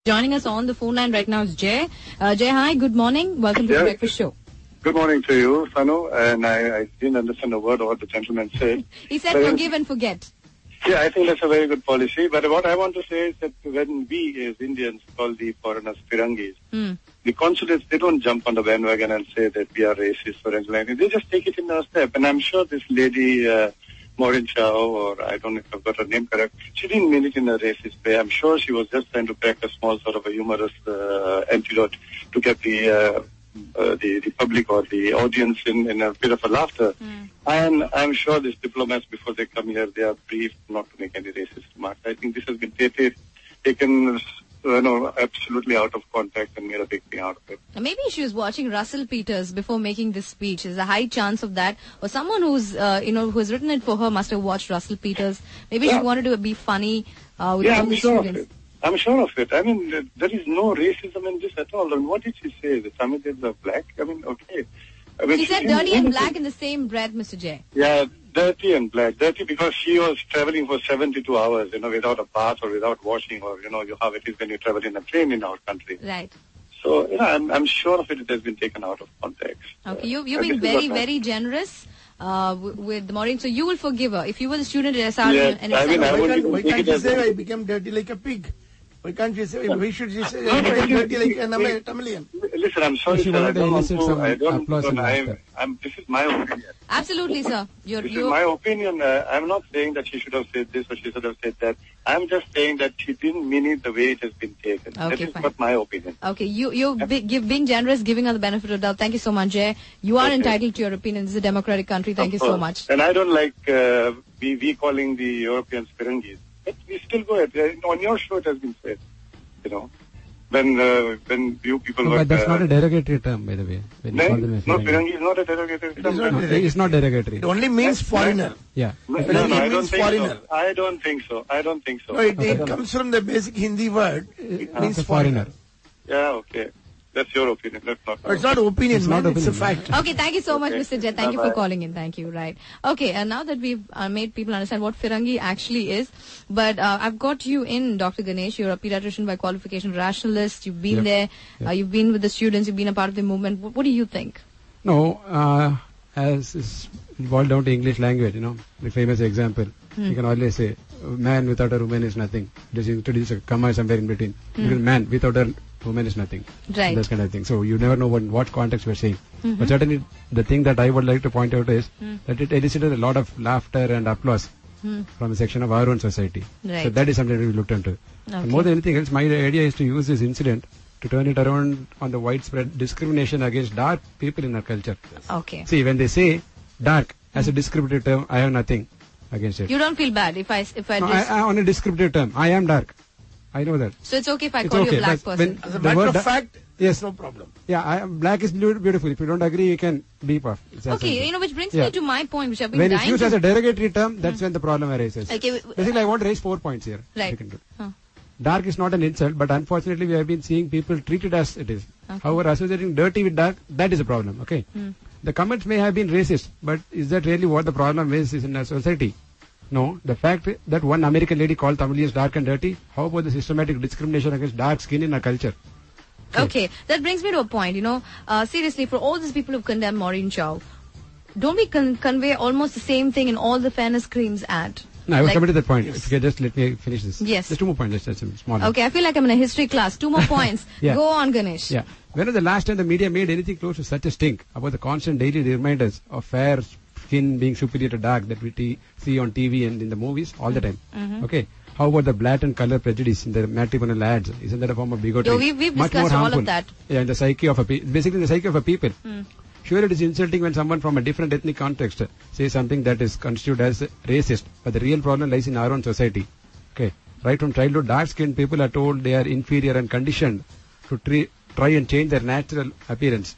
Joining us on the phone line right now is Jay. Jay, hi, good morning. Welcome to the Breakfast Show. Good morning to you, Sanu. And I didn't understand a word of what the gentleman said. He said forgive and forget. Yeah, I think that's a very good policy. But what I want to say is that when we as Indians call the foreigners Firangis, the consulates, they don't jump on the bandwagon and say that we are racist or anything like that. They just take it in a step. And I'm sure this lady, Maureen Chow, or I don't know if I've got her name correct, she didn't mean it in a racist way. I'm sure she was just trying to crack a small sort of a humorous antidote to get the public or the audience in a bit of a laughter. And I'm sure these diplomats, before they come here, they are briefed not to make any racist remarks. I think this has been taken absolutely out of context and made a big thing out of it. Maybe she was watching Russell Peters before making this speech. There's a high chance of that. Or someone who's, who's written it for her must have watched Russell Peters. Maybe she wanted to be funny with all the students. I'm sure of it. I mean, there is no racism in this at all. And what did she say? The Tamils are black? I mean, okay. I mean, she said dirty and black in the same breath, Mr. J. Yeah, dirty and black. Dirty because she was traveling for 72 hours, without a bath or without washing, or, how it is when you travel in a train in our country. Right. So, I'm sure of it. It has been taken out of context. Okay, you've been very, very generous. With Maureen, so you will forgive her if you were the student at SR. Yes, why can't you say I became dirty like a pig? Why can't you say? Why should you say I'm dirty like an Tamilian? Listen, I'm sorry, sir. This is my opinion. Absolutely, sir. This is my opinion. I'm not saying that she should have said this or she should have said that. I'm just saying that she didn't mean it the way it has been taken. Okay, that is not my opinion. Okay, you're being generous, giving her the benefit of the doubt. Thank you so much, Jay. You are entitled to your opinion. This is a democratic country. Thank you so much. And I don't like we calling the Europeans Firangis. But we still go ahead. On your show, it has been said, when you people were... But that's not a derogatory term, by the way. Firangi is not a derogatory term. It's not derogatory. It only means foreigner. Yeah. No, I don't think so. I don't think so. No, it comes from the basic Hindi word. It means foreigner. Yeah, okay. That's your opinion. That's not. It's not opinion, it's a fact. Okay, thank you so much, Mr. J. Thank you for calling in. Thank you. Right. Okay, and now that we've made people understand what Firangi actually is, but I've got you in, Dr. Ganesh. You're a pediatrician by qualification, rationalist. You've been there. You've been with the students. You've been a part of the movement. What do you think? No, as is boiled down to English language, the famous example. You can always say, man without a woman is nothing. Just introduce a comma somewhere in between. Because man without a woman is nothing. Right. That kind of thing. So you never know what context we're saying. But certainly the thing that I would like to point out is that it elicited a lot of laughter and applause from a section of our own society. Right. So that is something we looked into. Okay. And more than anything else, my idea is to use this incident to turn it around on the widespread discrimination against dark people in our culture. Okay. See, when they say dark as a descriptive term, I have nothing against it. You don't feel bad if I on a descriptive term, I am dark. I know that. So it's okay if I call you a black person. As a matter of fact, yes, no problem. Yeah, black is beautiful. If you don't agree, you can beep off. Okay, which brings me to my point, which I've been when it's used as a derogatory term, that's when the problem arises. Okay. Basically, I want to raise 4 points here. Right. Dark is not an insult, but unfortunately, we have been seeing people treat it as it is. Okay. However, associating dirty with dark, that is a problem. Okay. The comments may have been racist, but is that really what the problem is in our society? No, the fact that one American lady called Tamilians dark and dirty, how about the systematic discrimination against dark skin in our culture? Okay, that brings me to a point, seriously, for all these people who condemn Maureen Chow, don't we convey almost the same thing in all the fairness creams ad? No, I was coming to that point. Yes. If you can just let me finish this. Yes. Just 2 more points, just a small Okay, I feel like I'm in a history class. 2 more points. Go on, Ganesh. Yeah. When was the last time the media made anything close to such a stink about the constant daily reminders of fair skin being superior to dark that we see on TV and in the movies all the time? Okay. How about the blatant color prejudice in the matrimonial ads? Isn't that a form of bigotry? We've much discussed more all harmful. of that. Yeah, in the psyche of basically in the psyche of a people. Sure, it is insulting when someone from a different ethnic context says something that is constituted as racist, but the real problem lies in our own society. Okay. Right from childhood, dark-skinned people are told they are inferior and conditioned to try and change their natural appearance.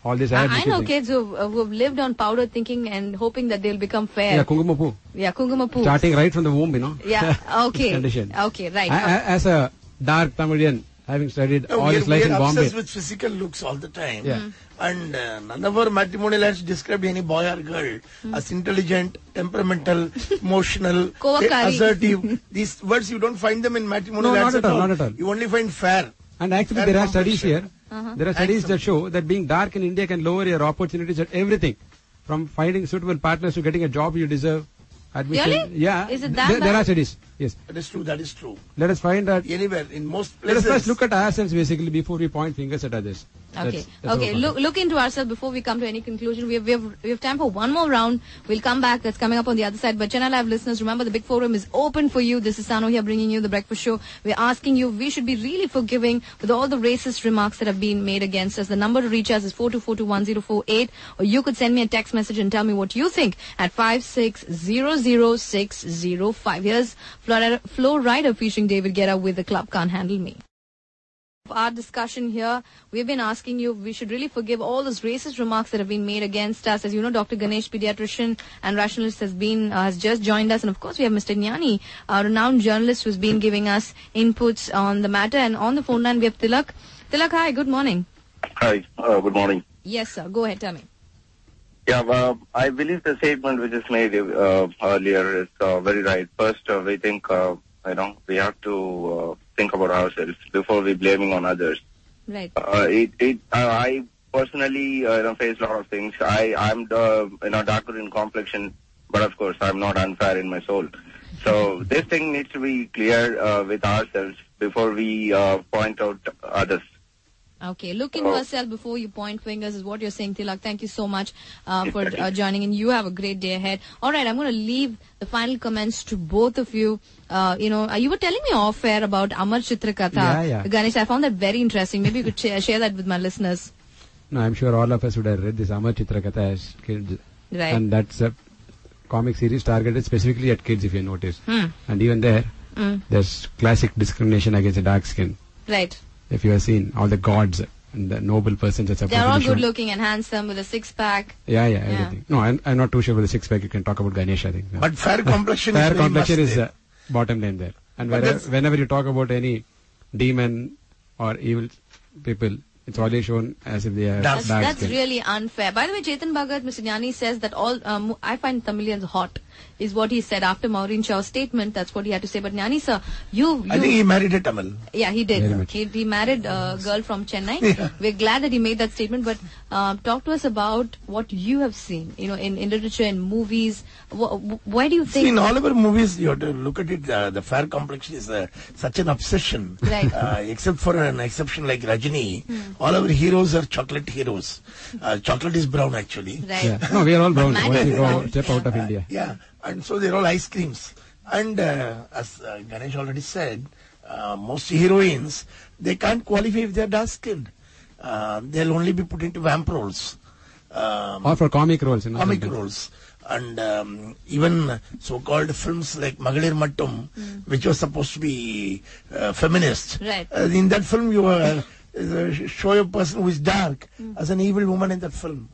All this I know kids who have lived on powder thinking and hoping that they'll become fair. Yeah, Kungumapu. Yeah, Kungumapu. Starting right from the womb, Yeah, okay. Condition. Okay, right. As a dark Tamilian, having studied all his life in Bombay. We are obsessed with physical looks all the time. Yeah. And none of our matrimonial ads described any boy or girl as intelligent, temperamental, emotional, assertive. These words you don't find them in matrimonial ads at all. Not at all. You only find fair. And actually there are studies here. There are studies that show that being dark in India can lower your opportunities at everything. From finding suitable partners to getting a job you deserve. Admission. Really? Yeah. Is it that bad? There are studies. Yes. That is true. Let us find that. Anywhere, in most places. Let us first look at ourselves basically before we point fingers at others. Okay. Look into ourselves before we come to any conclusion. We have time for one more round. We'll come back. That's coming up on the other side. But Chennai Live listeners, remember the big forum is open for you. This is Sano here bringing you the breakfast show. We're asking you, we should be really forgiving with all the racist remarks that have been made against us. The number to reach us is 42421048, or you could send me a text message and tell me what you think at 5600605. Here's Flo Rida featuring David Guetta with The Club Can't Handle Me. Our discussion here, we've been asking you, we should really forgive all those racist remarks that have been made against us. As you know, Dr. Ganesh, pediatrician and rationalist, has just joined us, and of course we have Mr. Gnani, a renowned journalist who's been giving us inputs on the matter. And on the phone line we have Tilak. Tilak, hi, good morning. Hi, good morning. Yes, sir. Go ahead, tell me. Yeah, I believe the statement which is made earlier is very right. First, we think, we have to think about ourselves before we blaming on others. Right. I personally face a lot of things. I'm darker in complexion, but of course I'm not unfair in my soul. So this thing needs to be clear with ourselves before we point out others. Okay, look into yourself before you point fingers is what you're saying, Tilak. Thank you so much for joining, and you have a great day ahead. All right, I'm going to leave the final comments to both of you. You were telling me off air about Amar Chitra Katha. Yeah. Ganesh, I found that very interesting. Maybe you could share that with my listeners. No, I'm sure all of us would have read this Amar Chitra Katha as kids. Right. And that's a comic series targeted specifically at kids, if you notice. And even there, there's classic discrimination against the dark skin. Right. If you have seen all the gods and the noble persons that they're all good looking and handsome with a six-pack. Yeah, everything. No, I'm not too sure with the six-pack. You can talk about Ganesh, I think. But fair complexion is bottom line there. And whenever you talk about any demon or evil people, it's always shown as if they are dark skin. That's really unfair. By the way, Chetan Bhagat, Mr. Gnani says that all I find Tamilians hot is what he said after Maureen Shaw's statement. That's what he had to say. But Gnani sir, I think he married a Tamil. Yeah, he did. He married a girl from Chennai. Yeah. We're glad that he made that statement. But talk to us about what you have seen, in literature and movies. Why do you think? In all of our movies, you have to look at it. The fair complexion is such an obsession. Right. Except for an exception like Rajini, all our heroes are chocolate heroes. Chocolate is brown actually. Right. Yeah. No, we are all brown. Once you go step out of India. Yeah. And so they're all ice creams. And as Ganesh already said, most heroines, they can't qualify if they're dark skinned. They'll only be put into vamp roles. Or for comic roles. Comic roles. And even so-called films like Magalir Mattum, which was supposed to be feminist. Right. In that film, you show a person who is dark as an evil woman in that film.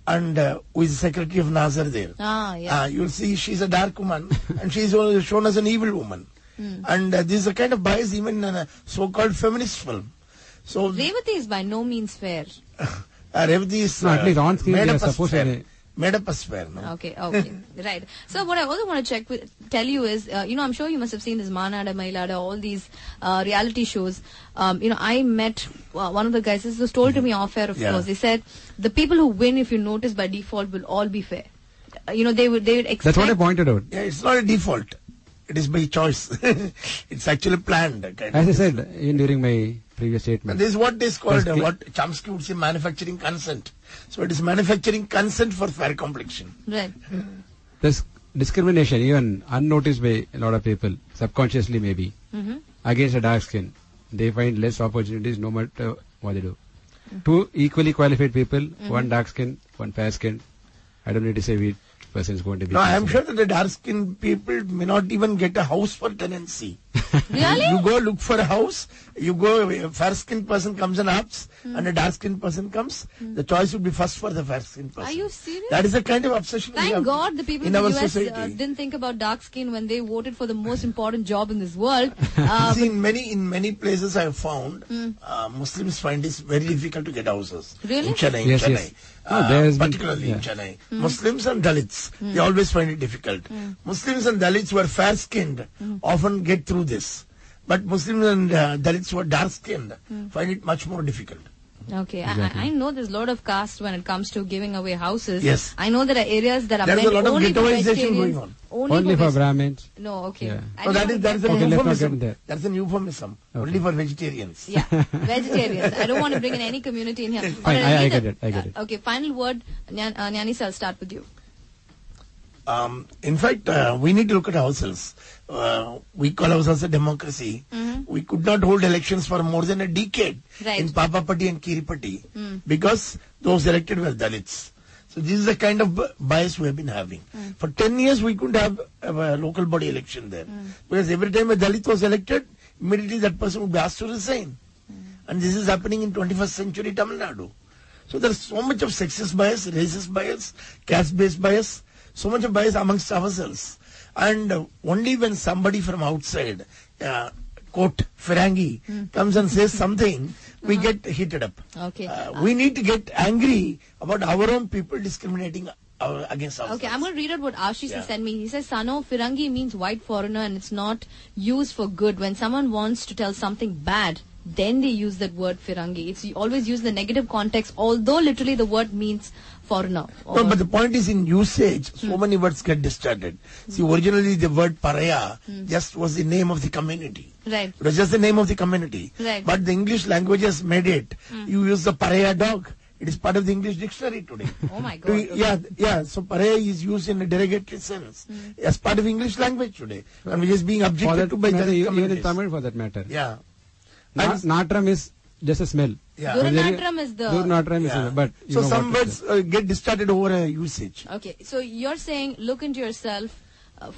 And who is the secretary of Nazar there. You'll see she's a dark woman and she's shown as an evil woman. And this is a kind of bias even in a so-called feminist film. So Revati is by no means fair. Revati is at least on screen they are supposed to made up as fair. No? Okay, right. So what I also want to tell you is, I'm sure you must have seen this Manada, Mailada, all these reality shows. I met one of the guys. This was told to me off air, of course. They said the people who win, if you notice by default, will all be fair. They would expect. That's what I pointed out. Yeah, it's not a default. It is by choice. It's actually planned. As I said during my previous statement. And this is what is called, what Chomsky would say, manufacturing consent. So it is manufacturing consent for fair complexion. Right. This discrimination, even unnoticed by a lot of people, subconsciously maybe, against a dark skin. They find less opportunities no matter what they do. Two equally qualified people, one dark skin, one fair skin. I don't need to say which person is going to be. No, I am sure that the dark skinned people may not even get a house for tenancy. Really? You go look for a house, you go, a fair-skinned person comes and asks, and a dark-skinned person comes, the choice would be first for the fair-skinned person. Are you serious? That is the kind of obsession we Thank have God the people in in the our US society. didn't think about dark skin when they voted for the most important job in this world. See, in many places I have found, Muslims find it very difficult to get houses. Really? In Chennai, Yes, in yes. Chennai. Particularly in Chennai. Muslims and Dalits, they always find it difficult. Muslims and Dalits who are fair-skinned often get through this. But Muslims and Dalits who are dark-skinned find it much more difficult. Okay, Exactly. I know there's a lot of caste when it comes to giving away houses. Yes. I know there are areas that are There's meant a lot of only for ghettoization vegetarians. going on. Only for Brahmins. No, okay. Yeah. I So didn't that is want to an get Okay, let's not get euphemism. in there. That's an euphemism. Only for vegetarians. Yeah, vegetarians. I don't want to bring in any community in here. But Fine, I need get a- it, I get it. Okay, final word. Nyani sir, I'll start with you. In fact, we need to look at ourselves. We call ourselves a democracy. We could not hold elections for more than a decade Right. in Papapati and Kiripati because those elected were Dalits. So this is the kind of bias we have been having. For 10 years, we couldn't have a local body election there. Because every time a Dalit was elected, immediately that person would be asked to resign. And this is happening in 21st century Tamil Nadu. So there's so much of sexist bias, racist bias, caste-based bias, so much of bias amongst ourselves. And only when somebody from outside, quote, Firangi, comes and says something, we get heated up. Okay. We need to get angry about our own people discriminating against ourselves. Okay, I'm going to read out what Ashish Yeah. has sent me. He says, Sano, Firangi means white foreigner and it's not used for good. When someone wants to tell something bad, then they use that word Firangi. It's always used in the negative context, although literally the word means foreigner. No, but the point is in usage, so many words get distorted. See, originally the word Paraya just was the name of the community. Right. It was just the name of the community. Right. But the English language has made it. You use the Paraya dog. It is part of the English dictionary today. Oh my God. Yeah. So Paraya is used in a derogatory sense as part of English language today, and which is being For objected that to by matter, Dalit even in communities. Tamil for that matter. Yeah. Natram is just a smell. Yeah. Durunatram is the... Durunatram is, Yeah. but you So know some what words get distorted over a usage. Okay, so you're saying look into yourself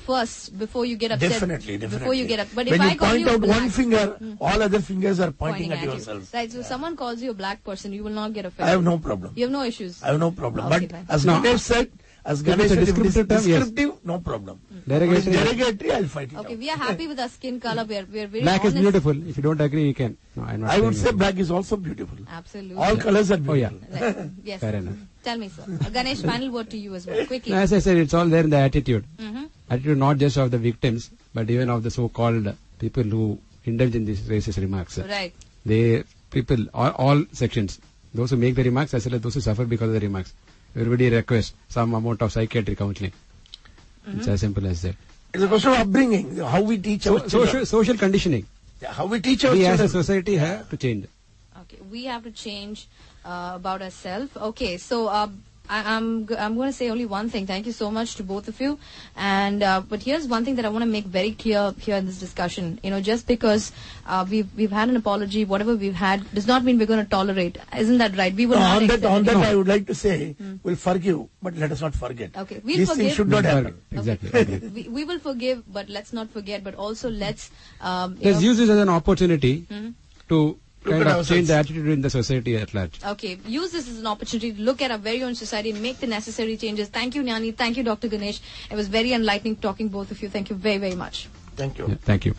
first before you get upset. Definitely. Before you get up. But when if I you call point you out black, one finger, all other fingers are pointing at you. yourself. Right, so if someone calls you a black person, you will not get offended. I have no problem. You have no issues. I have no problem. Okay, But fine. as No. Ganesh said, if it's it a is descriptive term, yes. descriptive, no problem. Derogatory. If it's derogatory, I'll fight it Okay, out. we are happy with our skin color. We are very Black is honest. beautiful. If you don't agree, you can. No, I'm not I would saying say that. black is also beautiful. Absolutely. All colors are Oh, yeah. beautiful. Right. Yes. Fair enough. Tell me, sir. Ganesh, final word to you as well, quickly. As I said, it's all there in the attitude. Mhm. Attitude not just of the victims, but even of the so-called people who indulge in these racist remarks. Right. They, people, all sections, those who make the remarks as well as those who suffer because of the remarks. Everybody requests some amount of psychiatric counseling. It's as simple as that. It's a question of upbringing, how we teach our children. Social conditioning. Yeah, how we teach our We as a children. society have to change. Okay, we have to change about ourselves. Okay, so I'm going to say only one thing. Thank you so much to both of you. And but here's one thing that I want to make very clear here in this discussion. You know, just because we've had an apology, whatever we've had, does not mean we're going to tolerate. Isn't that right? We will No, not on accept that, it. I would like to say, we'll forgive, but let us not forget. Okay, we'll These forgive. things should not happen. Exactly. Okay. Agree. we will forgive, but let's not forget. But also let's Let's use this as an opportunity to Look kind at of ourselves. change the attitude in the society at large. Okay, use this as an opportunity to look at our very own society and make the necessary changes. Thank you, Nyani. Thank you, Dr. Ganesh. It was very enlightening talking both of you. Thank you very, very much. Thank you. Yeah, thank you.